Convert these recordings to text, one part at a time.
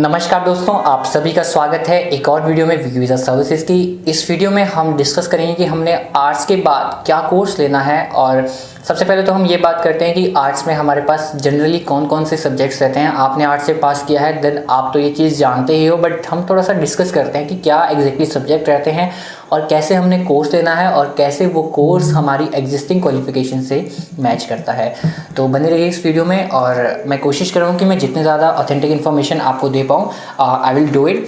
नमस्कार दोस्तों, आप सभी का स्वागत है एक और वीडियो में वीजा सर्विसेज की। इस वीडियो में हम डिस्कस करेंगे कि हमने आर्ट्स के बाद क्या कोर्स लेना है। और सबसे पहले तो हम ये बात करते हैं कि आर्ट्स में हमारे पास जनरली कौन कौन से सब्जेक्ट्स रहते हैं। आपने आर्ट्स से पास किया है देन आप तो ये चीज़ जानते ही हो, बट हम थोड़ा सा डिस्कस करते हैं कि क्या एग्जैक्टली सब्जेक्ट रहते हैं और कैसे हमने कोर्स लेना है और कैसे वो कोर्स हमारी एग्जिस्टिंग क्वालिफिकेशन से मैच करता है। तो बने रहिए इस वीडियो में और मैं कोशिश करूँगा कि मैं जितने ज़्यादा ऑथेंटिक इन्फॉर्मेशन आपको दे पाऊँ, आई विल डू इट।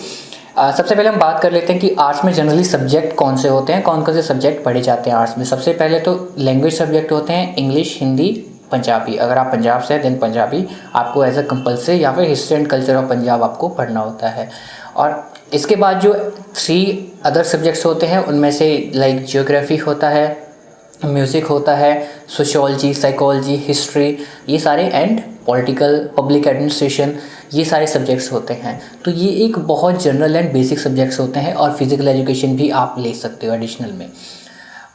सबसे पहले हम बात कर लेते हैं कि आर्ट्स में जनरली सब्जेक्ट कौन से होते हैं, कौन कौन से सब्जेक्ट पढ़े जाते हैं आर्ट्स में। सबसे पहले तो लैंग्वेज सब्जेक्ट होते हैं इंग्लिश, हिंदी, पंजाबी। अगर आप पंजाब से हैं देन पंजाबी आपको एज अ कंपल्सरी, या फिर history and culture of Punjab आपको पढ़ना होता है। और इसके बाद जो 3 अदर सब्जेक्ट्स होते हैं उनमें से लाइक जियोग्राफी होता है, म्यूज़िक होता है, सोशियोलॉजी, साइकोलॉजी, हिस्ट्री, ये सारे, एंड पॉलिटिकल, पब्लिक एडमिनिस्ट्रेशन, ये सारे सब्जेक्ट्स होते हैं। तो ये एक बहुत जनरल एंड बेसिक सब्जेक्ट्स होते हैं और फिजिकल एजुकेशन भी आप ले सकते हो एडिशनल में।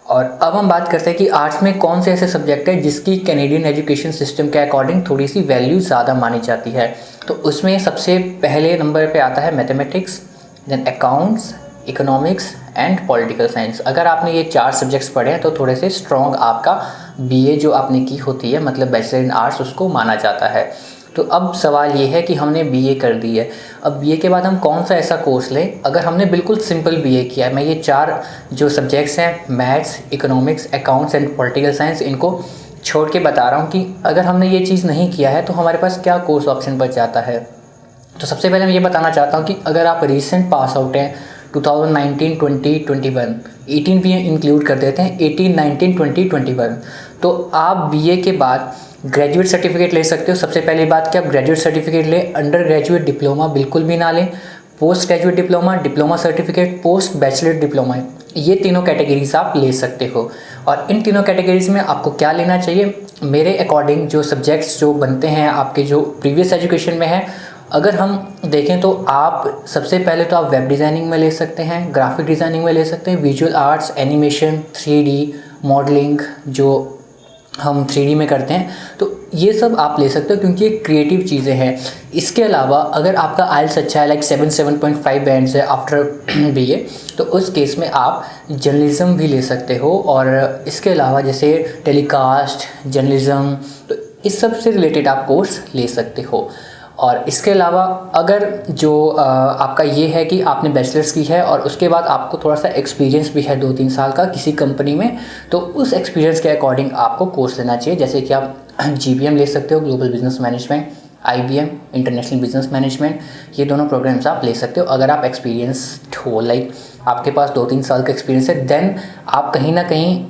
और अब हम बात करते हैं कि आर्ट्स में कौन से ऐसे सब्जेक्ट है जिसकी कैनेडियन एजुकेशन सिस्टम के अकॉर्डिंग थोड़ी सी वैल्यू ज़्यादा मानी जाती है। तो उसमें सबसे पहले नंबर पे आता है mathematics, then accounts, economics and political science. अगर आपने ये 4 सब्जेक्ट्स पढ़े हैं तो थोड़े से स्ट्रॉन्ग आपका बीए जो आपने की होती है, मतलब बैचलर इन आर्ट्स, उसको माना जाता है। तो अब सवाल ये है कि हमने बीए कर दी है, अब बीए के बाद हम कौन सा ऐसा कोर्स लें। अगर हमने बिल्कुल सिंपल बीए किया है, मैं ये 4 जो सब्जेक्ट्स हैं maths, economics, accounts and political science, इनको छोड़ के बता रहा हूँ कि अगर हमने ये चीज़ नहीं किया है तो हमारे पास क्या कोर्स ऑप्शन बच जाता है। तो सबसे पहले मैं ये बताना चाहता हूँ कि अगर आप रिसेंट पास आउट हैं 2019, 20, 21, 18 भी इंक्लूड कर देते हैं, 18, 19, 20, 21, तो आप बीए के बाद ग्रेजुएट सर्टिफिकेट ले सकते हो। सबसे पहली बात कि आप ग्रेजुएट सर्टिफिकेट लें, अंडर ग्रेजुएट डिप्लोमा बिल्कुल भी ना लें, post graduate diploma, diploma certificate, post bachelor diploma, ये तीनों कैटेगरीज आप ले सकते हो। और इन तीनों कैटेगरीज में आपको क्या लेना चाहिए, मेरे अकॉर्डिंग जो सब्जेक्ट्स जो बनते हैं आपके जो प्रीवियस एजुकेशन में है, अगर हम देखें तो आप सबसे पहले तो आप वेब डिज़ाइनिंग में ले सकते हैं, ग्राफिक डिज़ाइनिंग में ले सकते हैं, visual arts, animation, 3D modelling जो हम 3D में करते हैं, तो ये सब आप ले सकते हो क्योंकि ये क्रिएटिव चीज़ें हैं। इसके अलावा अगर आपका आइल्स अच्छा है, लाइक 7.5 बैंड्स है आफ्टर बीए, तो उस केस में आप जर्नलिज़्म भी ले सकते हो। और इसके अलावा जैसे टेलीकास्ट, जर्नलिज़्म, तो इस सब से रिलेटेड आप कोर्स ले सकते हो। और इसके अलावा अगर जो आपका ये है कि आपने बैचलर्स की है और उसके बाद आपको थोड़ा सा एक्सपीरियंस भी है 2-3 साल का किसी कंपनी में, तो उस एक्सपीरियंस के अकॉर्डिंग आपको कोर्स लेना चाहिए। जैसे कि आप GBM ले सकते हो, global business management, IBM, international business management, ये दोनों प्रोग्राम्स आप ले सकते हो अगर आप एक्सपीरियंस्ड हो, लाइक आपके पास 2-3 साल का एक्सपीरियंस है, देन आप कहीं ना कहीं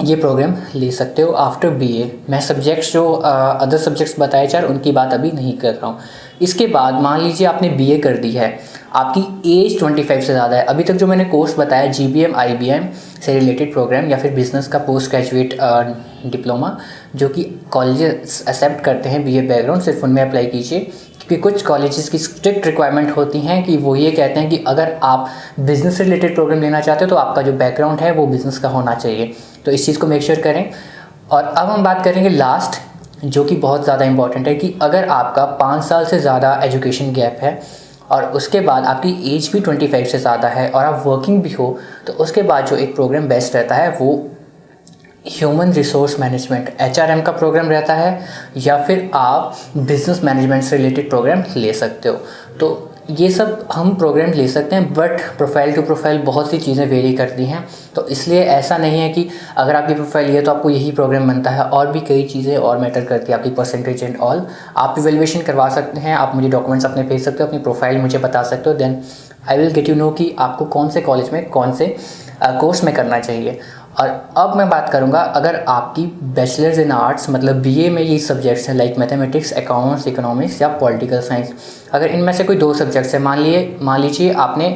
ये प्रोग्राम ले सकते हो आफ्टर बीए। मैं सब्जेक्ट्स जो अदर सब्जेक्ट्स बताए 4 उनकी बात अभी नहीं कर रहा हूँ। इसके बाद मान लीजिए आपने बीए कर दी है, आपकी एज 25 से ज़्यादा है, अभी तक जो मैंने कोर्स बताया GBM, IBM से रिलेटेड प्रोग्राम, या फिर बिज़नेस का पोस्ट ग्रेजुएट डिप्लोमा जो कि कॉलेजेस एक्सेप्ट करते हैं बीए बैकग्राउंड, सिर्फ उनमें अप्लाई कीजिए। क्योंकि कुछ कॉलेजेस की स्ट्रिक्ट रिक्वायरमेंट होती हैं कि वो ये कहते हैं कि अगर आप बिज़नेस से रिलेटेड प्रोग्राम लेना चाहते हो तो आपका जो बैकग्राउंड है वो बिज़नेस का होना चाहिए, तो इस चीज़ को मेक श्योर करें। और अब हम बात करेंगे लास्ट, जो कि बहुत ज़्यादा इंपॉर्टेंट है, कि अगर आपका 5 साल से ज़्यादा एजुकेशन गैप है और उसके बाद आपकी एज भी 25 से ज़्यादा है और आप वर्किंग भी हो, तो उसके बाद जो एक प्रोग्राम बेस्ट रहता है वो ह्यूमन रिसोर्स मैनेजमेंट HRM का प्रोग्राम रहता है, या फिर आप बिज़नेस मैनेजमेंट से रिलेटेड प्रोग्राम ले सकते हो। तो ये सब हम प्रोग्राम ले सकते हैं, बट प्रोफाइल टू प्रोफाइल बहुत सी चीज़ें वेरी करती हैं, तो इसलिए ऐसा नहीं है कि अगर आपकी प्रोफाइल ये तो आपको यही प्रोग्राम बनता है, और भी कई चीज़ें और मैटर करती है, आपकी परसेंटेज एंड ऑल। आप इवेल्युएशन करवा सकते हैं, आप मुझे डॉक्यूमेंट्स अपने भेज सकते हो, अपनी प्रोफाइल मुझे बता सकते हो, then I will get you know कि आपको कौन से कॉलेज में कौन से कोर्स में करना चाहिए। और अब मैं बात करूंगा, अगर आपकी बैचलर्स इन आर्ट्स मतलब बीए में ये सब्जेक्ट्स हैं लाइक मैथमेटिक्स, अकाउंट्स, इकोनॉमिक्स या पॉलिटिकल साइंस, अगर इनमें से कोई 2 सब्जेक्ट्स हैं, मान लीजिए आपने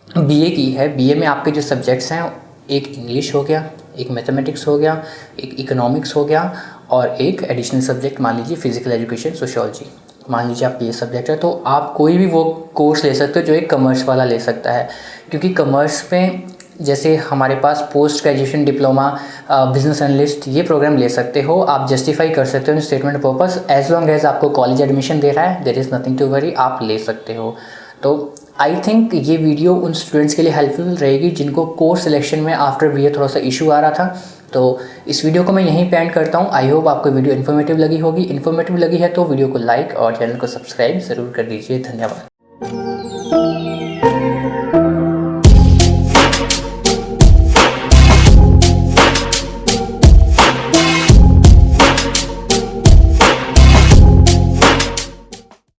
बीए की है, बीए में आपके जो सब्जेक्ट्स हैं एक इंग्लिश हो गया, एक मैथमेटिक्स हो गया, एक इकोनॉमिक्स हो गया, और एक एडिशनल सब्जेक्ट मान लीजिए फिजिकल एजुकेशन, सोशियोलॉजी, मान लीजिए आपके ये सब्जेक्ट है, तो आप कोई भी वो कोर्स ले सकते हो जो एक कॉमर्स वाला ले सकता है, क्योंकि कॉमर्स में जैसे हमारे पास post graduation diploma business analyst ये प्रोग्राम ले सकते हो। आप जस्टिफाई कर सकते हो in statement purpose, as long as आपको कॉलेज एडमिशन दे रहा है, there is nothing to worry, आप ले सकते हो। तो आई थिंक ये वीडियो उन स्टूडेंट्स के लिए हेल्पफुल रहेगी जिनको कोर्स सिलेक्शन में आफ्टर बीए थोड़ा सा इशू आ रहा था। तो इस वीडियो को मैं यहीं पे एंड करता हूँ। आई होप आपको वीडियो इन्फॉर्मेटिव लगी होगी। इन्फॉर्मेटिव लगी है तो वीडियो को लाइक और चैनल को सब्सक्राइब ज़रूर कर दीजिए। धन्यवाद।